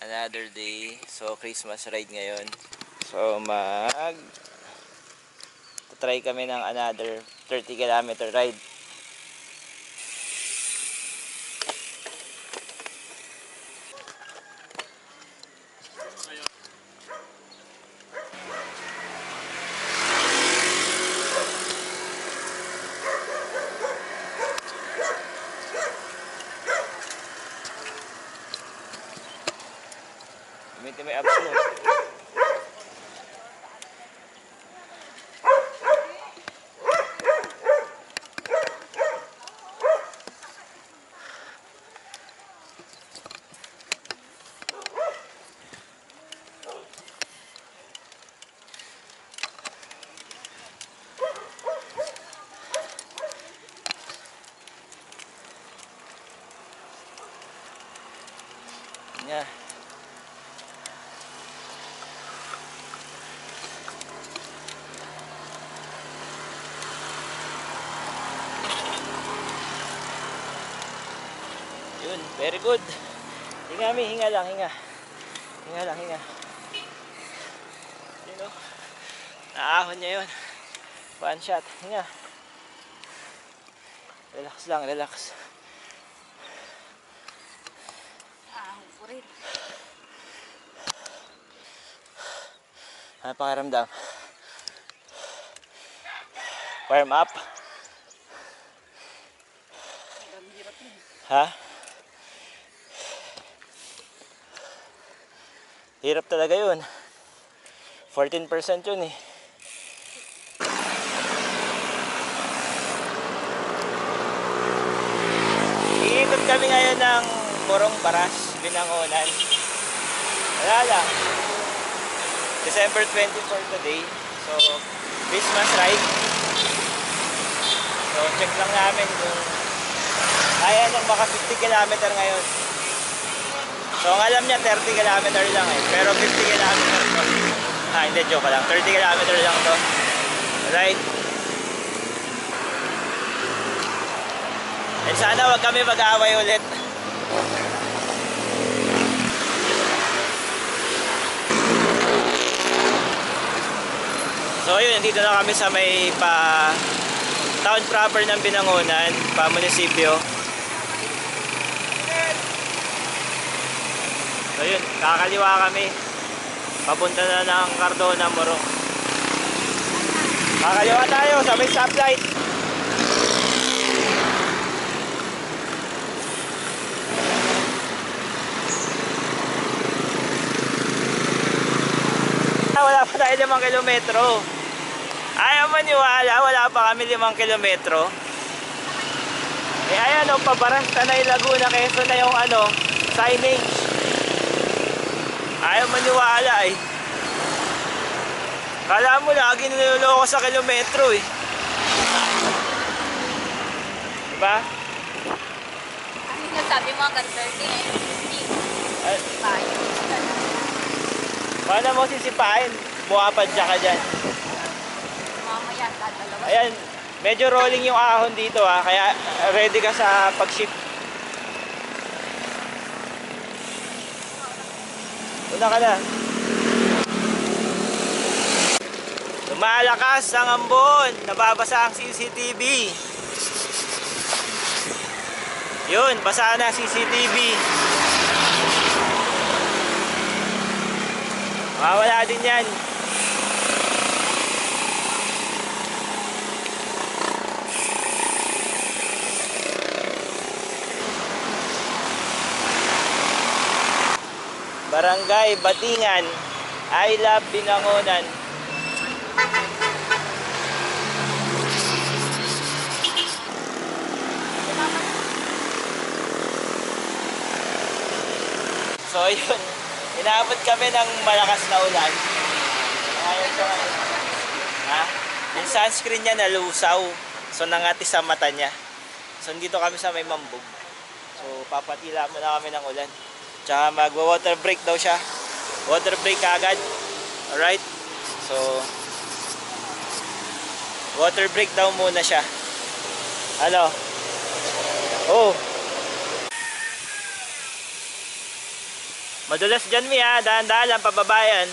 Another day. So, Christmas ride ngayon. So, try kami ng another 30 km ride. Gamitin mo yung abs mo. Yeah. Yun, very good. Hinga mi, hinga lang, hinga. Hinga lang, hinga. Yun o. Naahon niya yun. One shot, hinga. Relax lang, relax. Ahon ko rin. Ano pakiramdam? Warm up? Ang hirap yun. Ha? Hirap talaga yun. 14% yun eh. Iikot kami ngayon ng Morong Paras, Binangonan. Wala lang. December 24 today. So, Christmas ride. So, check lang namin kung kaya nang maka 50 km ngayon. So, ang alam niya 30 km lang eh. Pero 50 km to. Hindi, joke lang. 30 km lang to. Alright. And sana wag kami mag-aaway ulit. So, yun. Nandito na kami sa may town proper ng Binangonan, munisipyo. So yun, kakaliwa kami. Papunta na ng Cardona, Morong. Kakaliwa tayo sa may stoplight. Wala pa tayo 5 kilometro. Ayaw maniwala, wala pa kami 5 kilometro. Eh ayan o, paparas Tanay Laguna, Quezon na yung signage. Ayaw maniwala eh. Kala mo lagi niloloko sa kilometro eh. Diba? Ano yung sabi mo hanggang 30 eh? 50. Tayo. Paano mo sisipain? Bukapadya ka dyan. Mamaya, dadalawa. Ayan, medyo rolling yung ahon dito kaya ready ka sa pag-shift. Una ka na. Lumalakas ang ambon. Nababasa ang CCTV. Yun, basa na CCTV. Mawala din yan. Barangay Batingan, I Love Binangonan. So yun, inaabot kami ng malakas na ulan. Ngayon siya yung sunscreen niya nalusaw. So nangati sa mata niya. So dito kami sa may Mambog. So papatila muna kami ng ulan. Tsaka magwa-water break daw siya. Water break agad. Alright? So, water break daw muna siya. Ano? Oh. Madulas dyan, Mi, ha? Dahan-dahan lang, pababayan.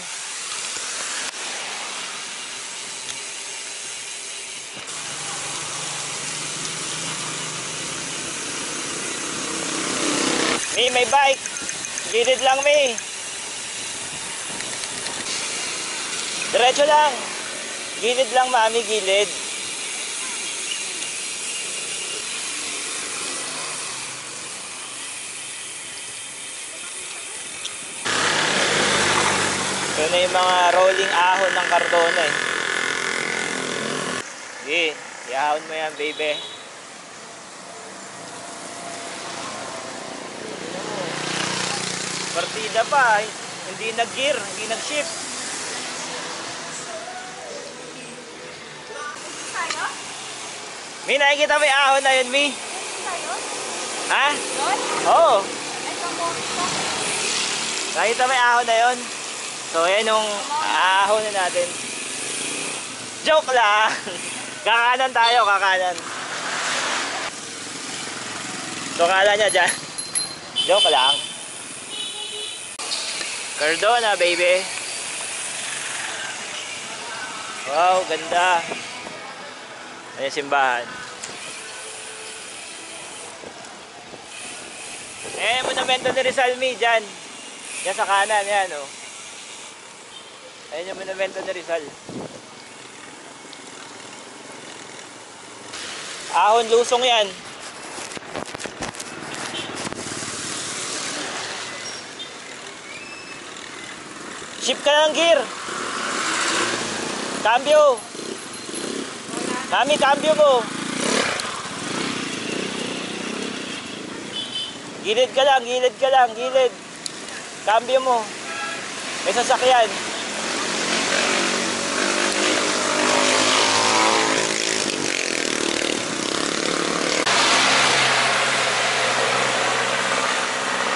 Mi, may bike. Gilid lang, Mi. Diretso lang. Gilid lang, Mami, gilid. Ito na yung mga rolling ahon ng kartona eh. Sige, iahon mo yan, baby. Partida pa, hindi nag-gear, hindi nag-shift. Tayo? Mi, nakikita mo yung ahon na yun, Mi? Tayo? Ha? Doon? Oo. Ito mo. Nakita mo yung ahon na yun? So, yan yung ahon na natin. Joke lang! Kakanan tayo, kakanan. So, kala niya dyan. Joke lang. Cardona, baby. Wow, ganda. Ayan simbahan. Monumento ni Rizal, Mi, dyan. Dyan sa kanan, yan, oh. Ayan yung monumento ni Rizal. Ahon lusong yan. Shift ka ng gear. Cambio. Mami, cambio mo. Gilid ka lang, gilid ka lang, gilid. Cambio mo. May sasakyan.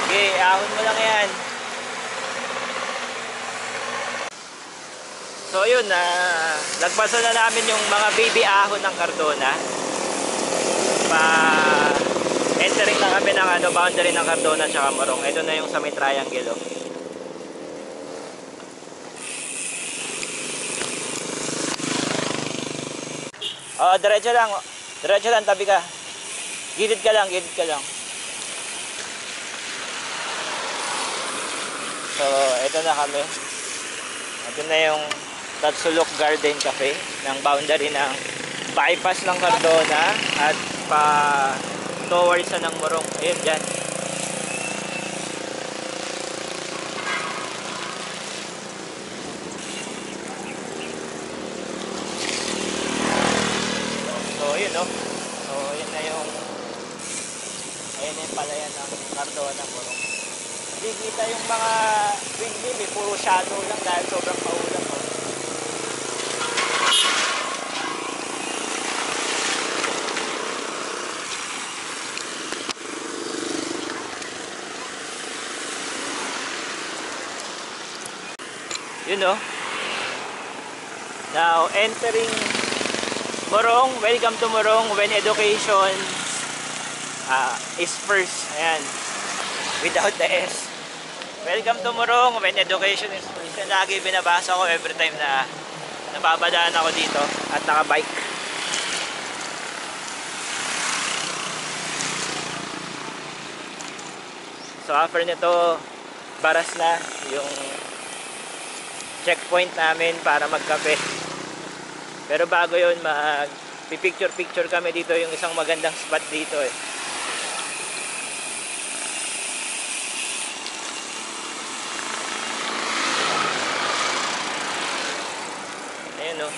Okay, ahon mo lang yan. So yun, lagpasan na namin yung mga baby ahon ng Cardona. Entering na kami ng boundary ng Cardona at Morong. Ito na yung sa may triangle. Oh, diretso lang. Diretso lang, tabi ka. Gilid ka lang, gilid ka lang. So, ito na kami. Ito na yung Tatsulok Garden Cafe ng boundary ng bypass ng Cardona at pa towards sa ng Morong. Ayun dyan. So yun no. So yun na yung ayun yung palayan ng Cardona Morong. Hindi kita yung mga windmill eh. Puro shadow lang dahil sobrang paulan. You know. Now entering Morong. Welcome to Morong when education is first. Ayan. Without the S. Welcome to Morong when education is first. Yan lagi binabasa ko every time na napabadaan ako dito at nakabike. So after nito, baras na yung checkpoint namin para magkape. Pero bago yun, mag-picture-picture kami dito, yung isang magandang spot dito eh. Ayan o.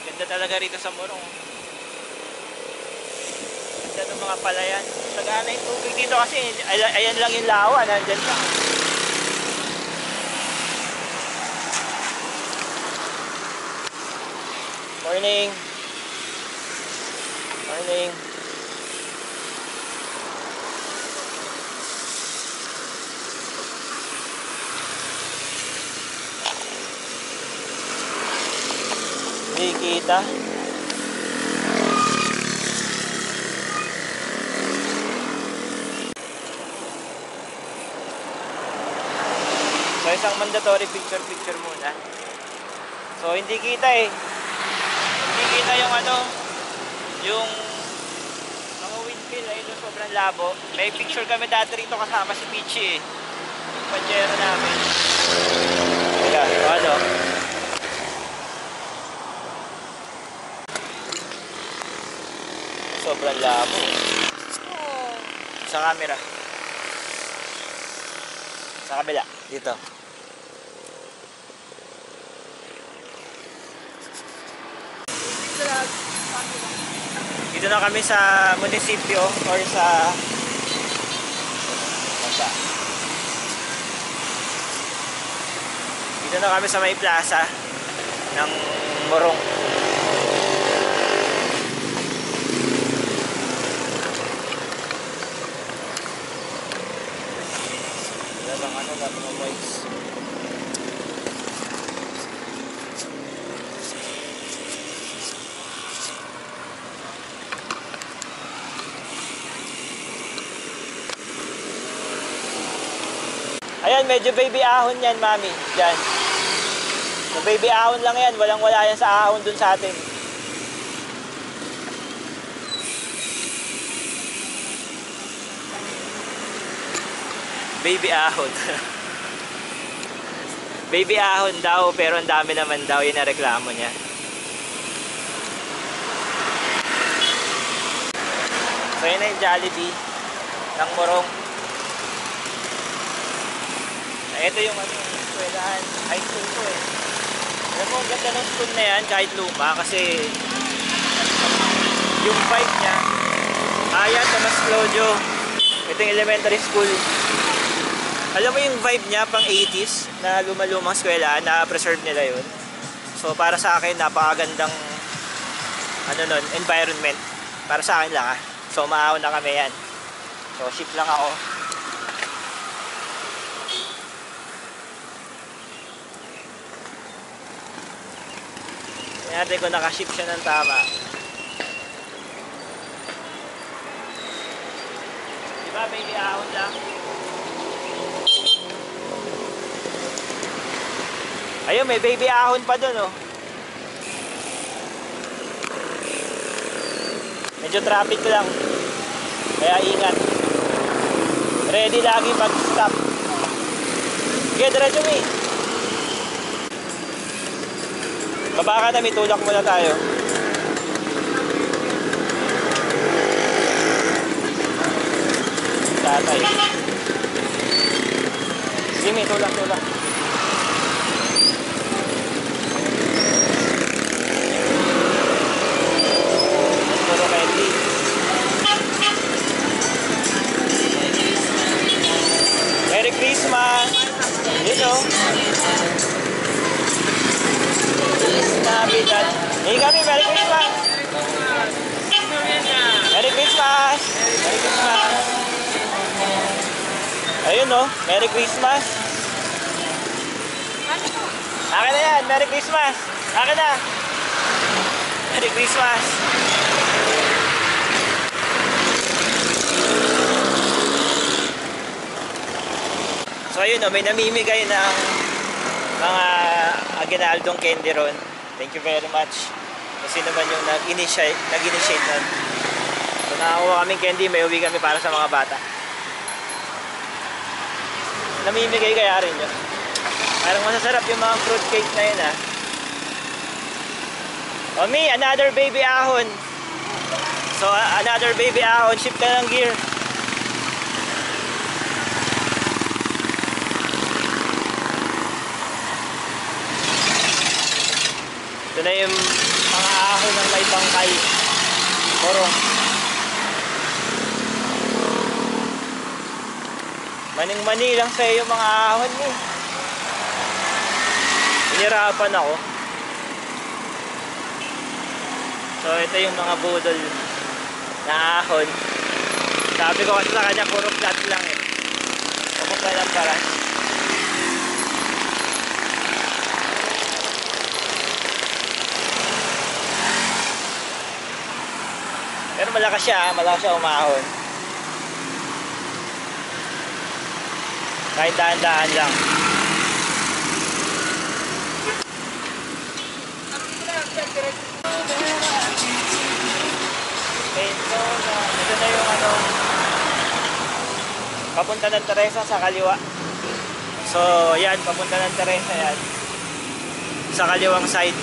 Ganda talaga rito sa Morong. Ganda ng mga palayan. Sagana yung tubig dito kasi, ayan lang yung lawa, nandyan lang. Morning. Morning. Hindi kita. So isang mandatory picture muna. So hindi kita eh. Hindi kita yung ano, yung mga windmill ay doon sobrang labo. May picture kami dati rito kasama si Pichi eh. Yung pajero namin. Teka, so ano? Sobrang labo. Oh. Sa camera. Sa kabila, dito. Dito na kami sa munisipyo or sa basta. Dito na kami sa may plaza ng Morong. Dalang ano na mga boys. Ayan, medyo baby ahon yan, mami. Diyan. So, baby ahon lang yan. Walang-wala yan sa ahon dun sa atin. Baby ahon. Baby ahon daw, pero ang dami naman daw yun na reklamo niya. So, yun na yung Jollibee ng Morong. Ito yung ano, eskwelahan, high school ko eh. Alam mo, ang ganda ng school na yan kahit luma kasi yung vibe niya. Ayan, Tomas Claudio. Ito yung elementary school. Alam mo yung vibe niya pang 80s na luma-lumang eskwelahan, na-preserve nila yun. So para sa akin, napakagandang ano nun, environment. Para sa akin lang ah. So maahon na kami yan. So ship lang ako. Natin kung nakaship siya ng tama. Diba baby ahon lang? Ayun, may baby ahon pa dun oh. Medyo traffic lang. Kaya ingat. Ready lagi mag-stop. Sige, diretso mo eh. Baba ka na, may tulak muna tayo. Tatay. Sige, may tulak. Puro candy. Merry Christmas! You know. Navidad. Hey kami, Merry Christmas! Merry Christmas! Merry Christmas! Ayun no, Merry Christmas! Akin na yan, Merry Christmas! Akin na! Merry Christmas! So ayun no, may namimigay ng mga aginaldong candy ron. Thank you very much. Kasi naman yung nag-initiate nun. So nakakuha kaming candy, may uwi kami para sa mga bata. Namimigay kaya rin yun. Parang masasarap yung mga fruit cake na yun ah. O me, another baby ahon. So another baby ahon, ship ka ng gear. Ito na yung mga ahon ng may bangkay. Morong. Maning-mani lang sa iyo mga ahon eh. Hinirapan ako. So ito yung mga budol na ahon. Sabi ko kasi sa kanya puro flat lang eh. Kapag ka lang para. Pero malakas siya umahon. Kahit daan-daan lang. papunta ng Teresa sa kaliwa. So, yan, papunta ng Teresa yan. Sa kaliwang side.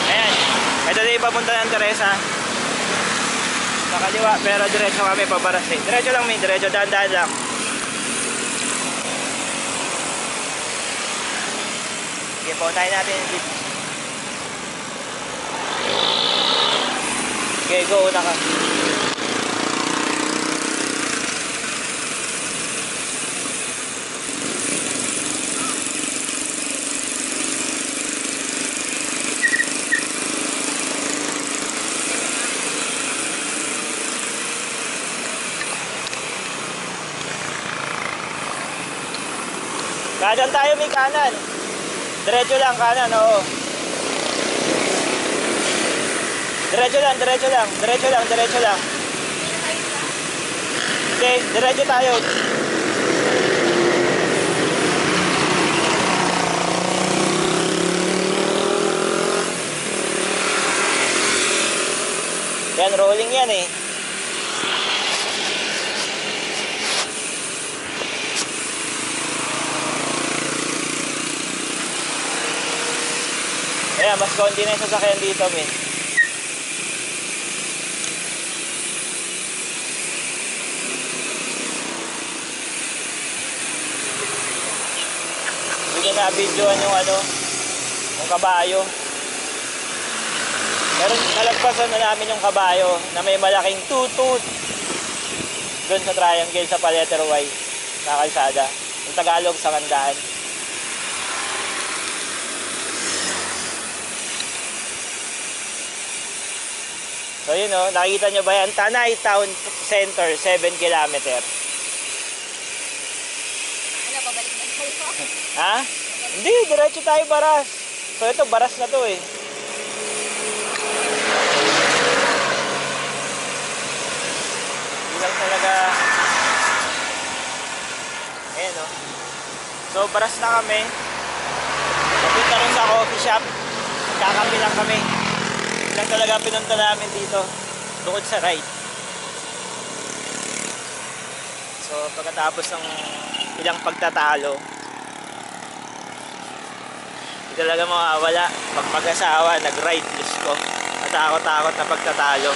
Ayan, ito na yung papunta ng Teresa. Sa kaliwa, pero diretso kami paparas eh. Diretso lang may, diretso, dahan-dahan lang. Sige, pauntahin natin yung jeep. Okay, go, una ka. Kanan tayo, may kanan. Diretso lang, kanan, oo. Diretso lang, diretso lang, diretso lang, diretso lang. Okay, diretso tayo. Yan, rolling yan eh. Ayan, mas konti na yung sasakyan dito, min. Hindi na videoan yung ano, yung kabayo. Pero nalagpasan na namin yung kabayo na may malaking tutut doon sa triangle sa Paleter Y na kalsada. Yung Tagalog sa Kandaan. So yun o, nakikita nyo ba yan? Tanay Town Center, 7 kilometer. Ano, pabalik na tayo. Ha? Hindi, diretso tayo Baras. So ito, Baras na to eh. Hindi lang talaga. Ayan o. So Baras na kami. Papunta rin sa coffee shop. Kakapi lang kami. Lang talaga pinunta namin dito bukod sa ride. So pagkatapos ng ilang pagtatalo, hindi talaga mawawala pag mag-asawa nag-ride. Diyos ko, matakot-takot na pagtatalo.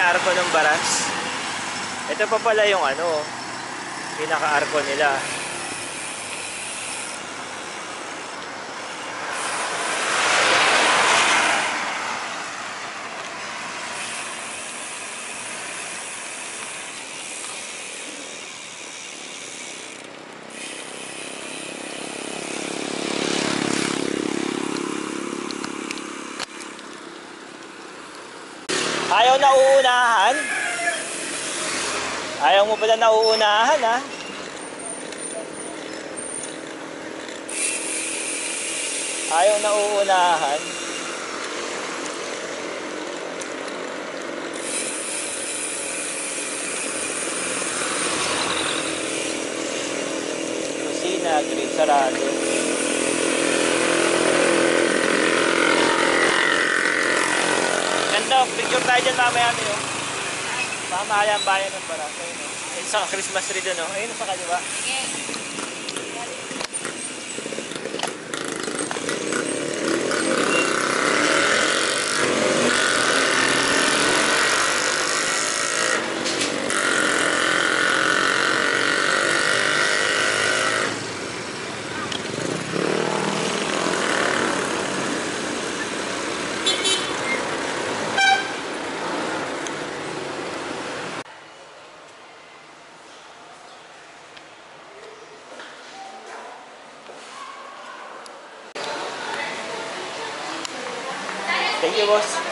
Arko ng Baras. Ito pa pala yung ano, pinaka-arko nila. Ayaw na uunahan. Ayaw mo pala na uunahan, ha? Ayaw na uunahan. Kusina, green sarado. Ganda, picture tayo dyan mamaya nyo. Mamahalang bayan ng Baras. Ayun o. Ayun sa Christmas tree dun o. Ayun sa kaliwa. Okay. Thank you, boss.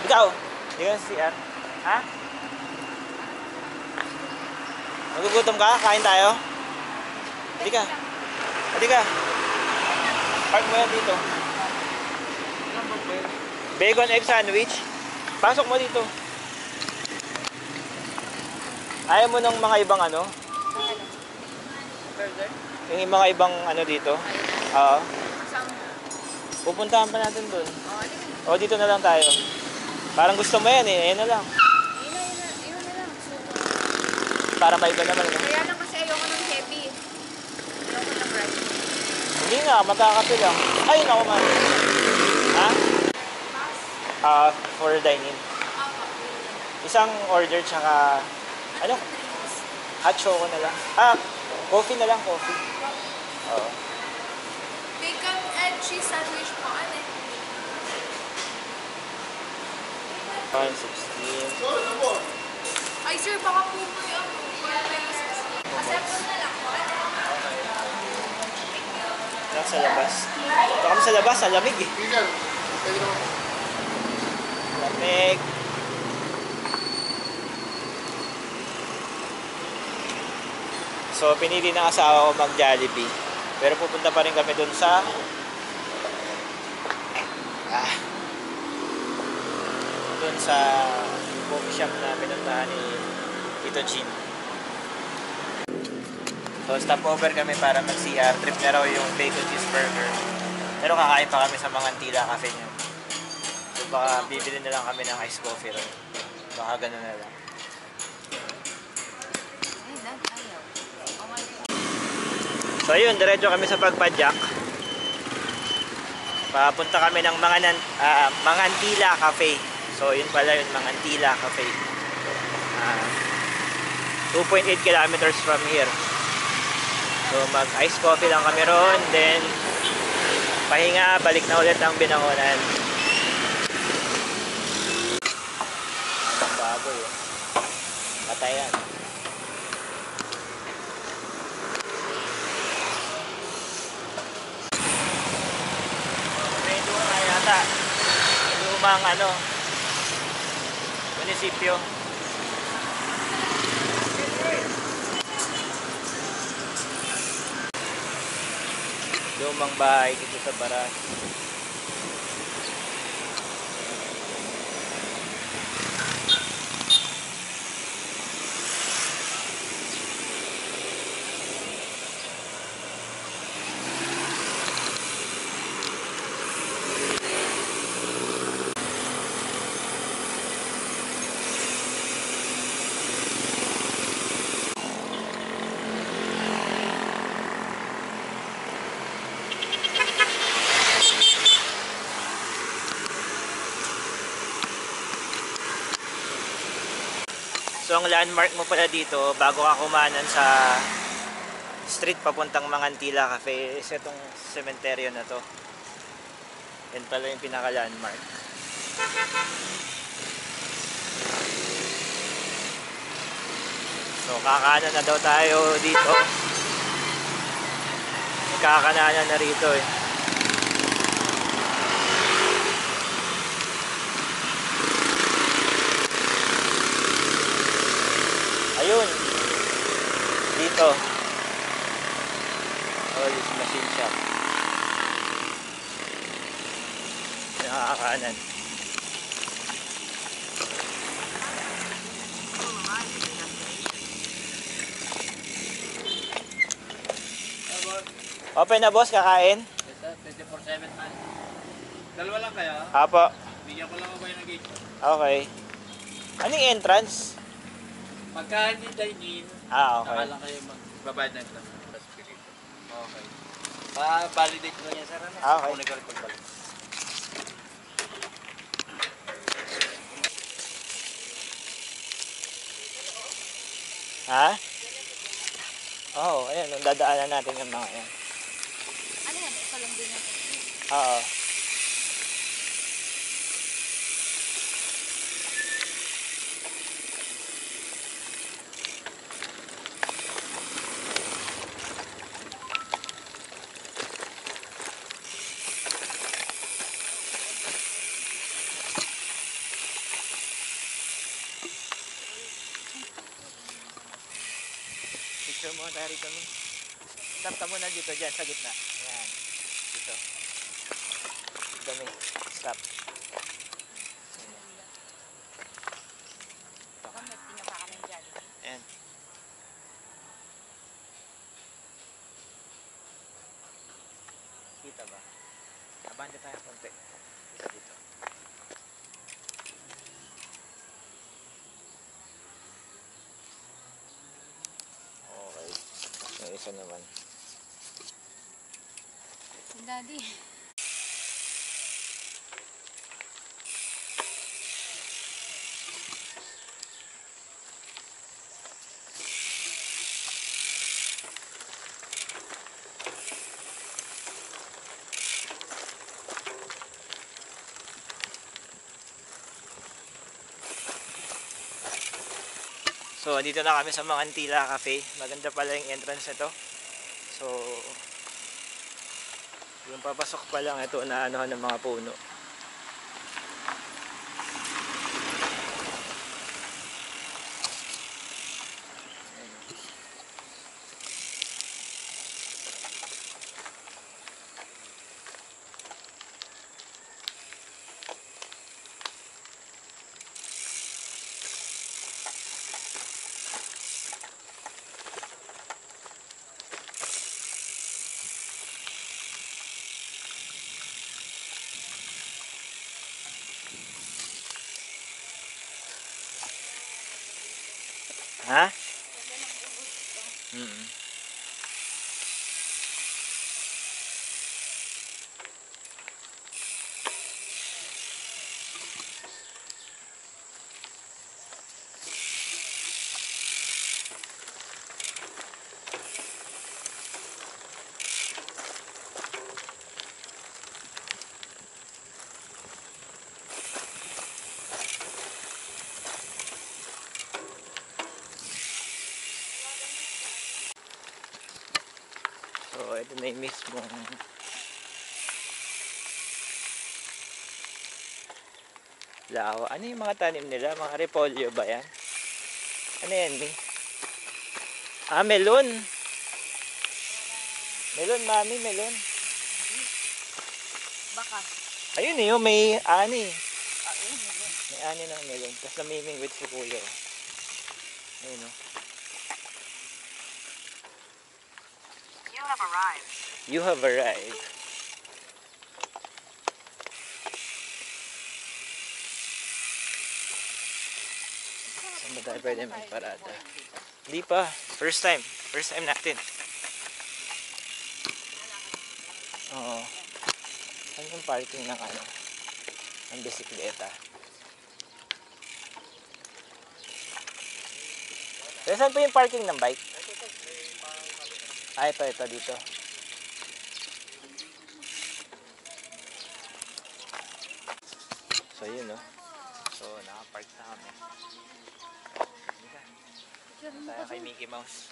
Ikaw, di ka sa CR? Ha? Nagugutom ka? Kain tayo? Hindi ka. Hindi ka. Park mo yan dito. Bacon egg sandwich. Pasok mo dito. Ayaw mo ng mga ibang ano? Burger? Yung mga ibang ano dito? Oo. Saan? Pupuntahan pa natin dun. Oh, ano yun? O, dito na lang tayo. Parang gusto mo yan eh. Ayan na lang. Yun na lang. Suko. Para maiba naman. No? Kaya lang kasi ayoko ng heavy. Ayoko ng rice. Hindi nga, magkakape lang. Ay, naku man. Ha? For dining. Isang order tsaka, ano? Hot choco na lang. Coffee na lang, coffee. Oo. Bacon and cheese sandwich po, ano eh? 116. Ay sir, baka po mo yung accept na lang po. Lang sa labas. Ito kami sa labas, sa lamig eh. Lamig. So, pinili ng asawa ko mag-Jollibee. Pero pupunta pa rin kami dun sa dun sa coffee shop na pinuntahan ni Tito Jean. So, stopover kami para mag-CR. Trip na raw yung bacon cheeseburger. Pero kakain pa kami sa mga Antila Cafe niyo. So, baka bibili na lang kami ng iced coffee rin. Baka ganun na lang. So ayun, diretso kami sa pagpadyak. Papunta kami ng Mangantila Cafe. So yun pala yun, Mangantila Cafe. 2.8 kilometers from here. So mag ice coffee lang kami ron. Then pahinga, balik na ulit ang Binangonan. Anong baboy eh. Patayan. Lumang ano, munisipyo. Lumang bahay dito sa Baras. So ang landmark mo pala dito bago ka kumanan sa street papuntang Mangantila Cafe is itong sementeryo na to. Yan pala yung pinaka landmark. So kakanan na daw tayo dito. Kakananan na rito eh. Ayun. Dito. Oh, this machine shop. Nakakanan. Open na boss, kakain? 24/7 man. Dalawa lang kaya? Apo. Bigyan ko lang ako kayo ng gate. Okay. Anong entrance? Pagka hindi dine-in, Okay. saka lang kayo magbabayad na ito. Okay. Pa-validate mo yan, sir. Ano? Okay. Kunin ko rin pagbalik. Ha? Oo, ayan. Dadaanan natin yung mga yan. Ano yan? Ito lang din natin. Oo. muna tayo rito, Mi. Stop ka muna dito, dyan, sa gitna. Ayan. Dito. Dito, Mi. Stop. Baka may pinaka kami dyan. Ayan. Kita ba? Abante tayo konti. Dito. Okay. Yung isa naman. Daddy. So, dito na kami sa Mangantila Cafe. Maganda pala yung entrance nito. So, yung papasok pa lang ito na ano ng mga puno. Ha? Mm. So, ito na yung mismong lawa. Ano yung mga tanim nila? Mga repolyo ba yan? Ano yan, Mi? Ah, melon. Melon, mami, melon. Baka. Ayun eh, oh, may ani. Ayun, ayun. May ani ng melon. Tapos namimingwit si kuya. Ayun oh. You have arrived. You have arrived. Saan ba tayo pwede magparada? Hindi pa. First time. First time natin. Oo. Saan yung parking ng ano? Ng bisikleta? Pero saan po yung parking ng bike? Ah, ito dito. So, yun no. So, nakapark na kami. Halika. Tayo kay Mickey Mouse.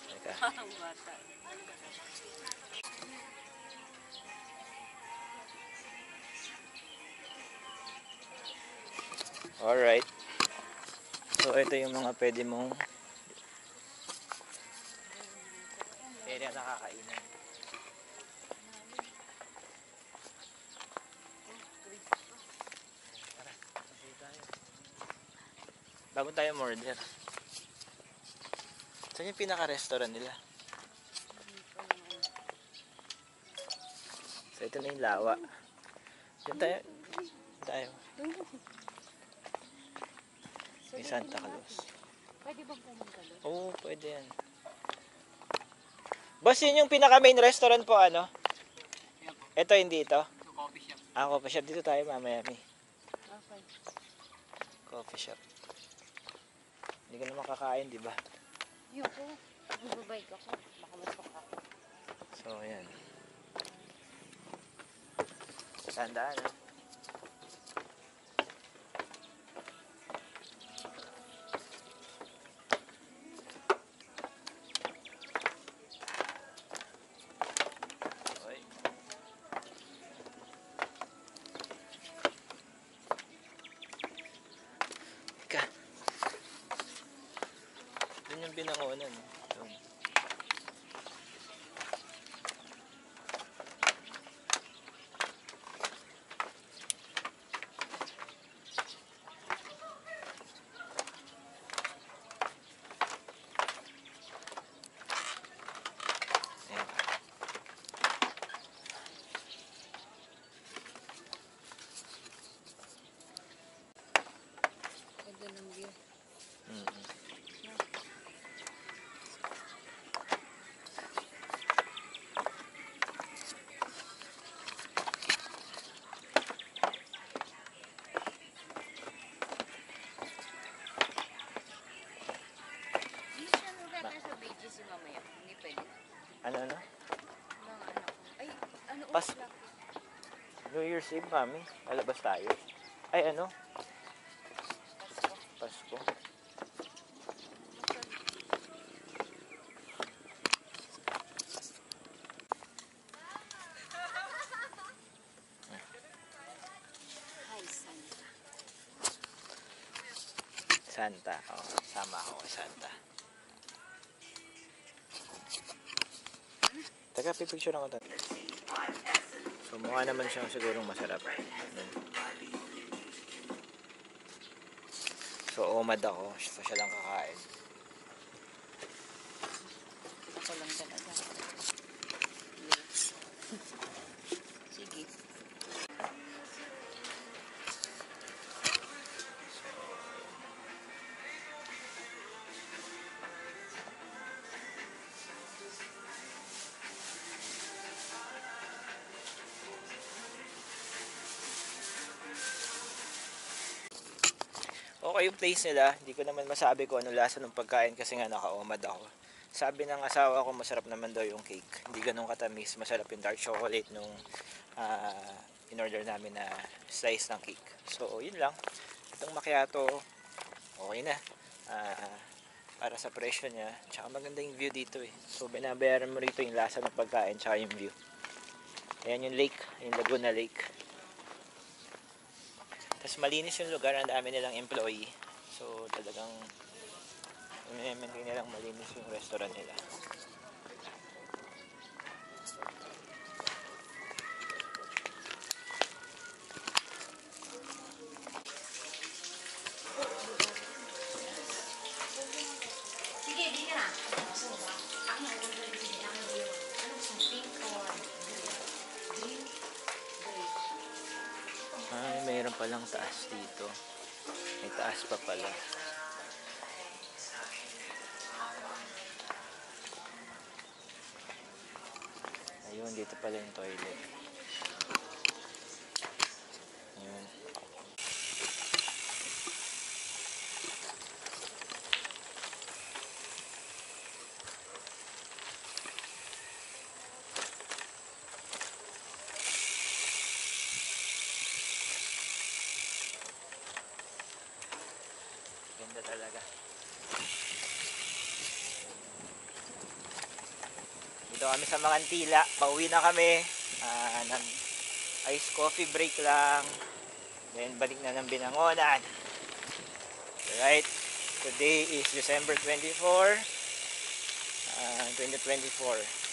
Halika. Ang bata. Alright. So, ito yung mga pwede mong area na kakainan. Tara, kasi tayo. Bago tayo order. Saan yung pinaka-restaurant nila? So, ito na yung lawa. Diyan tayo. Tayo. May Santa Claus. Pwede bang pumunta doon? Oo, pwede yan. Boss, yun yung pinaka-main restaurant po, ano? Ito, hindi ito? Coffee shop. Ah, coffee shop. Dito tayo mamaya, Mi. Okay. Coffee shop. Hindi ka na makakain, di ba? Ayoko. Magbabike ako. Baka masok ako. So, ayan. Tandaan, ha? binangonan. Doon. Ayan. Ganda ng view. Mm-mm. Hindi siya magkakaroon sa BGC mamaya. Hindi pwede. Ano? Mga anak ko. Ay, ano Pas- ulit lang. New Year's Eve, mami. Lalabas tayo. Ay, ano? Pasko. Pasko. Hi, Santa. Santa. Oh, sama ako kay Santa. Teka, pipicture ako to. So, mukha naman siyang sigurong masarap. Ayan. So, omad ako. So, siya lang kakain. Ako lang talaga. Yes. Sige. Okay yung place nila. Hindi ko naman masabi kung ano lasa ng pagkain kasi nga naka-omad ako. Sabi ng asawa ko masarap naman daw yung cake. Hindi ganun katamis. Masarap yung dark chocolate nung in-order namin na slice ng cake. So, yun lang. Itong macchiato, okay na. Para sa presyo niya. Tsaka maganda yung view dito eh. So, binabayaran mo rito yung lasa ng pagkain tsaka yung view. Ayan yung lake. Yung Laguna Lake. Tapos malinis yung lugar, ang dami nilang employee. So talagang i-maintain nilang malinis yung restaurant nila. Sige, di ka na. Ang order din ang view. Ano gusto mo? Pink or green? Ay, mayroon palang taas dito. May taas pa pala. Ayun, dito pala yung toilet. Ayun. Ganda talaga. Dito kami sa Mangantila. Pauwi na kami. Ng ice coffee break lang. Then balik na ng Binangonan. Right. Today is December 24, 2024.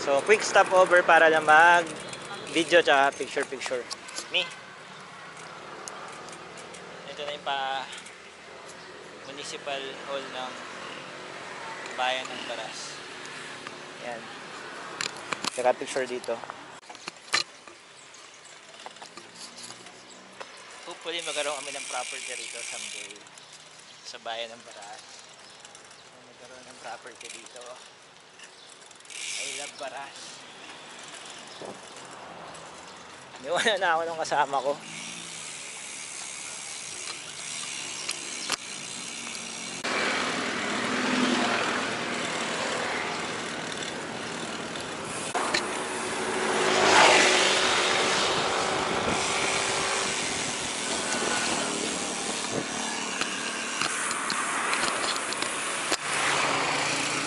So, quick stopover para na mag video tsaka picture. Me. Ito na yung municipal hall ng bayan ng Baras. Yan. Tsaka picture dito. Hopefully magkaroon kami ng property rito someday sa bayan ng Baras. Magkaroon ng property dito. I love Baras. Niwala na ako ng kasama ko.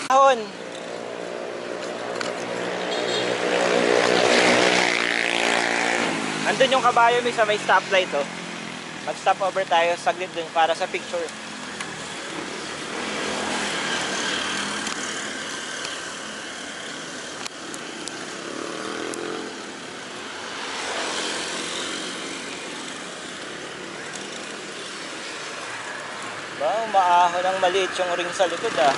Ahon. Nandun yung kabayo may sa may stoplight oh. Mag-stop over tayo saglit dun para sa picture. Ba, umaahon ng maliit yung ring sa likod ah.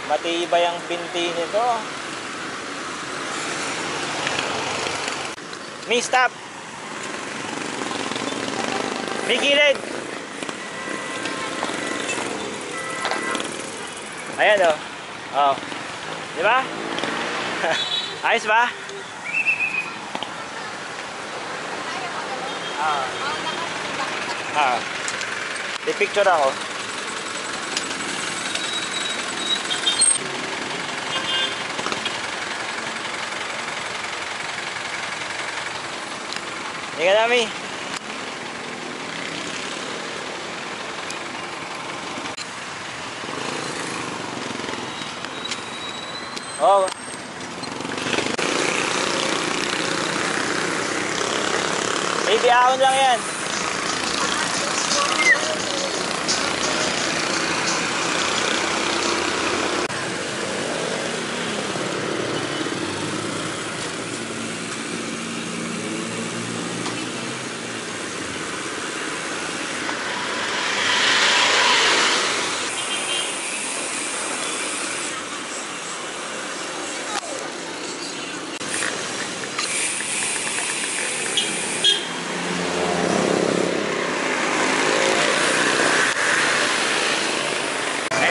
Matibay ang binti nito. May stop. May gilid. Ayan oh. Oh. Di ba? Ayos ba? Picture ako. Tingnan namin. Oh. Baby ahon lang yan.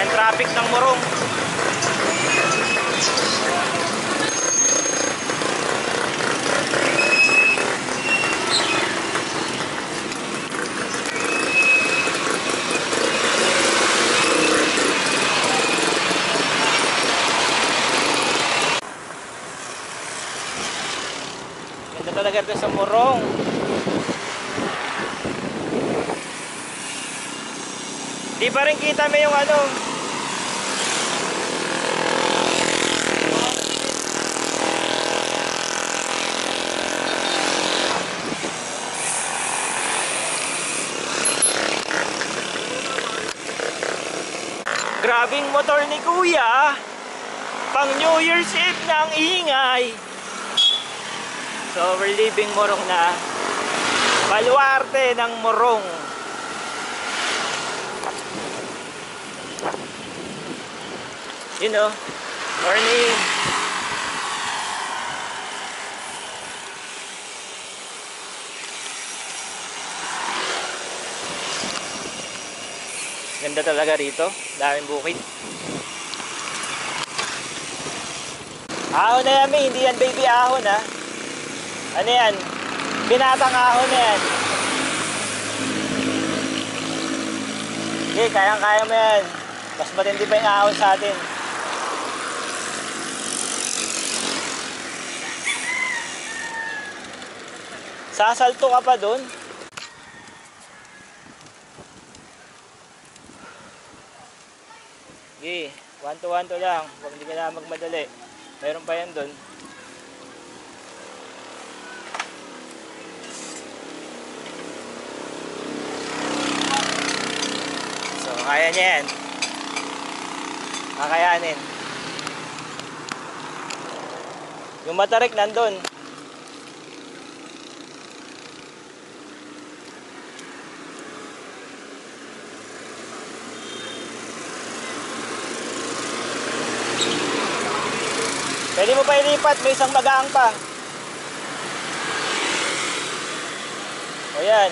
Traffic ng Morong. Ganda talaga ito sa Morong. Di pa rin kita mo yung ano. Grabing motor ni Kuya. Pang New Year's Eve na ang ingay. So we're leaving Morong na. Baluarte ng Morong. You know, morning. Ganda talaga rito. Daming bukid. Ahon na yan, hindi yan baby ahon ha. Ano yan? Binatang ahon na yan. Okay, kayang-kaya mo yan. Mas matindi pa yung ahon sa atin. Sasalto ka pa dun. Okay, 1 to 1 to lang. Huwag hindi ka na magmadali. Meron pa yan dun. So, kaya niya yan. Kakayanin. Yung matarik nandun. Pwede mo pa ilipat, may isang magaang pa. O yan.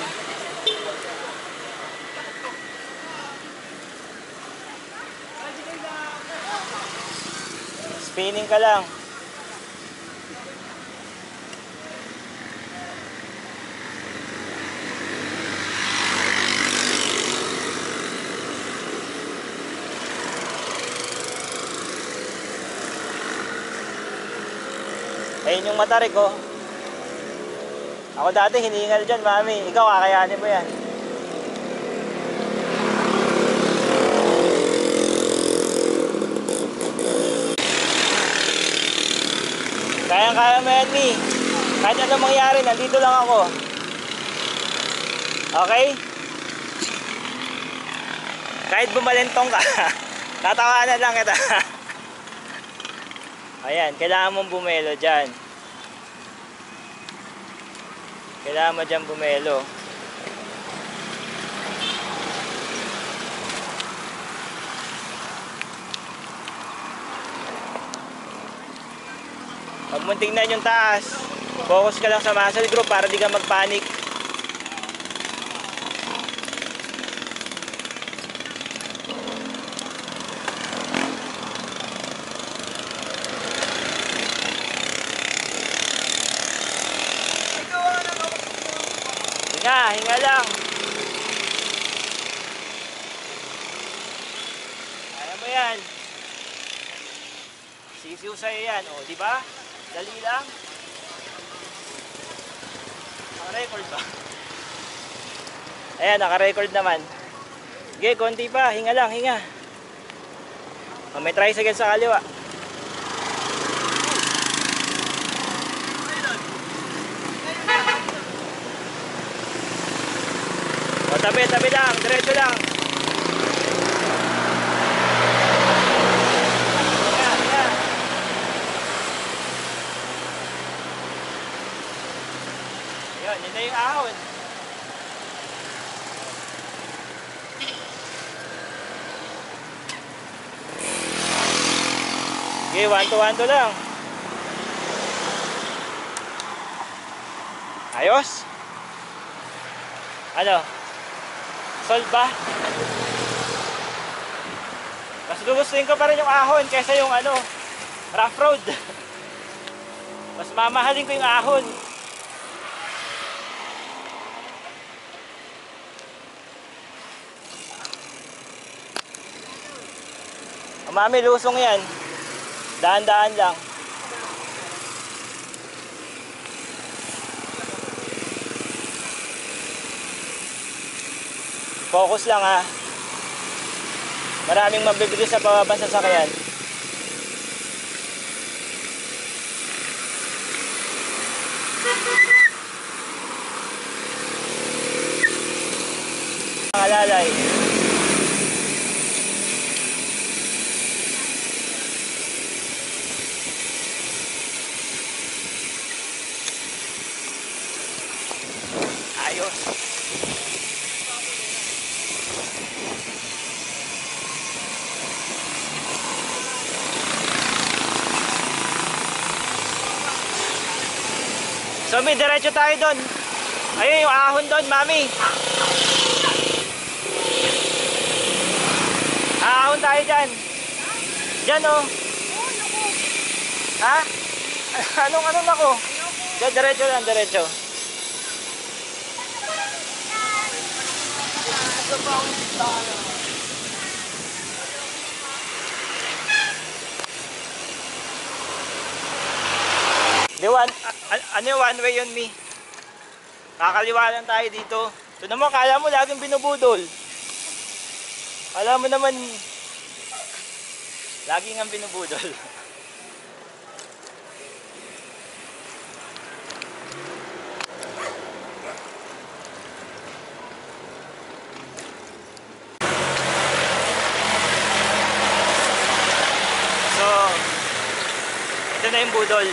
Spinning ka lang. Ayun yung matarik oh. Ako dati hiningal dyan, mami. Ikaw kakayanin mo yan. Kaya mo yan, Mi. Kahit anong mangyari, nandito lang ako. Okay? Kahit bumalentong ka, tatawanan lang kita. Ayan, kailangan mong bumelo dyan. Kailangan mo dyan bumelo. Pag mo tingnan yung taas, focus ka lang sa muscle group para di ka magpanik. Hinga lang. Kaya mo yan. Sisiw sa'yo yan, o, di ba? Dali lang. Naka-record ba? Ayan, naka-record naman. Sige, konti pa. Hinga lang, hinga. O, may tricycle sa kaliwa. O, tabi lang. Diretso lang. Hinga, hinga. Ayun, yun na yung ahon. Okay, 1-2 lang. Ayos? Ano? Solve ba? Mas gugustuhin ko pa rin yung ahon kaysa yung ano, rough road. Mas mamahalin ko yung ahon. Mami, lusong yan. Daan-daan lang. Focus lang ha. Maraming mabibilis sa pababa sa sasakyan. Ang alalay. Ayos. So may diretso tayo doon. Ayun yung ahon doon, Mami. Ahon tayo dyan. Dyan oh. Ha? Anong ako? Dyan, diretso lang, diretso. Ano yung one way yun, Mi? Kakaliwa lang tayo dito. Ito naman, kala mo laging binubudol. Kala mo naman laging ang binubudol. So, ito na yung budol.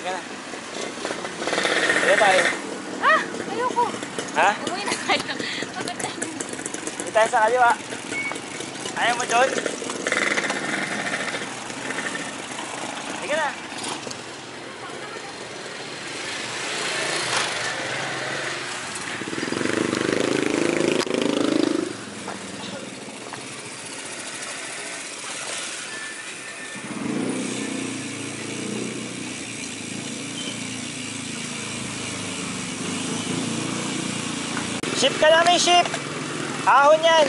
Sige na. Sige tayo. Ah! Ayoko! Ha? Umuwi na tayo. Pagod na. Hindi tayo sa kaliwa. Ayaw mo doon? Sige na. Ship ka namin, ship! Ahon yan!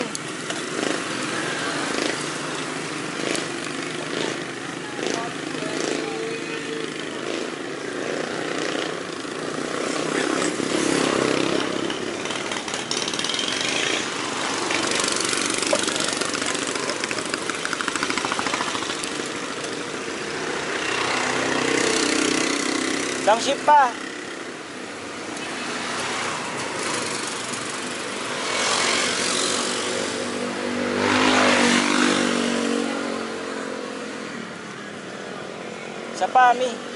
Township pa. Sa PAMI.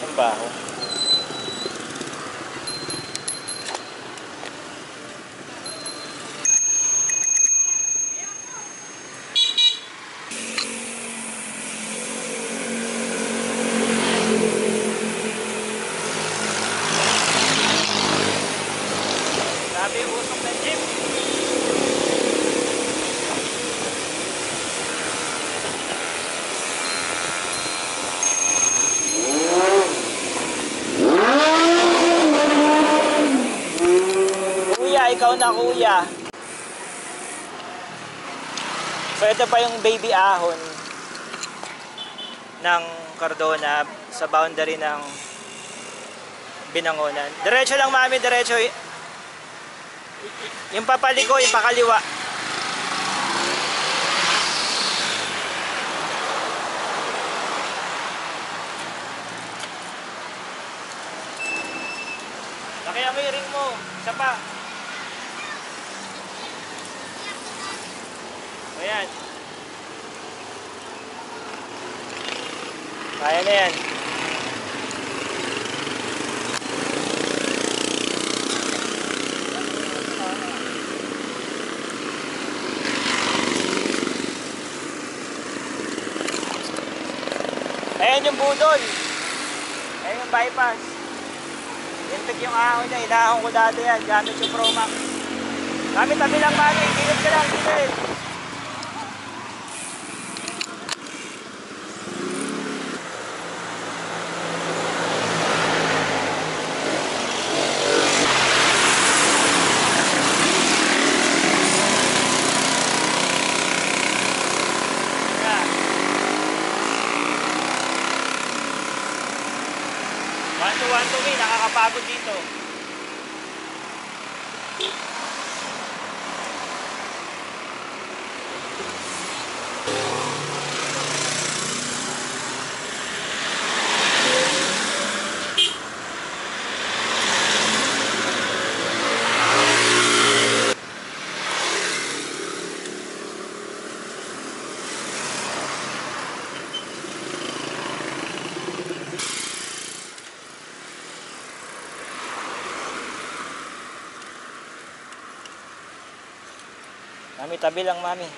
Ang baho. Sabi yung usok ng jeep. Kuya, ikaw na kuya. So ito pa yung baby ahon ng Cardona sa boundary ng Binangonan. Diretso lang mami, diretso. Yung papaliko, yung pakaliwa. Laki mo yung ring mo. Isa pa. Ayan. Kaya na yan. Ayan yung budol. Ayan yung bypass. Lintik yung ahon niya. Inahon ko dati yan. Gamit yung Promax. Gamit tabi lang mami. Gilid ka lang. Gilid. One to me, nakakapagod dito. Mami, tabi lang mami.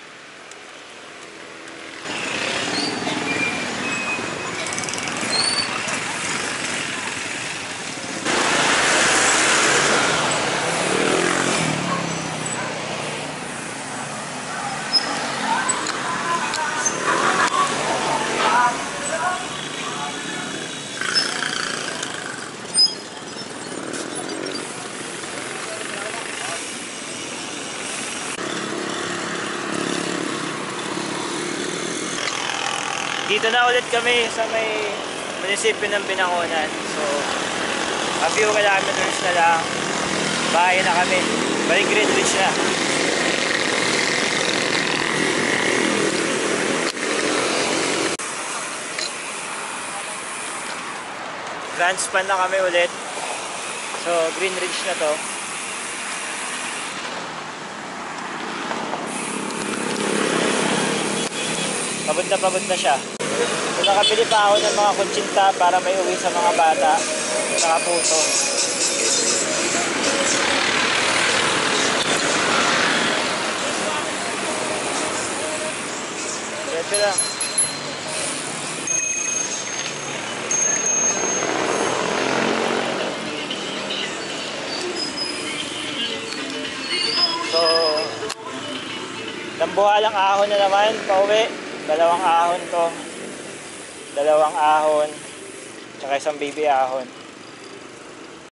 Dito na ulit kami sa may munisipyo ng Binangonan. So, a few kilometers na lang. Bahay na kami. Balik Greenwich na. Grand span na kami ulit. So, Greenwich na to. Pagod na siya. So, nakabili pa ako ng mga kutsinta para may uwi sa mga bata. Saka puso. Diretso lang. So, dambuhalang ahon na naman, pauwi. Dalawang ahon to. Dalawang ahon. Tsaka isang baby ahon.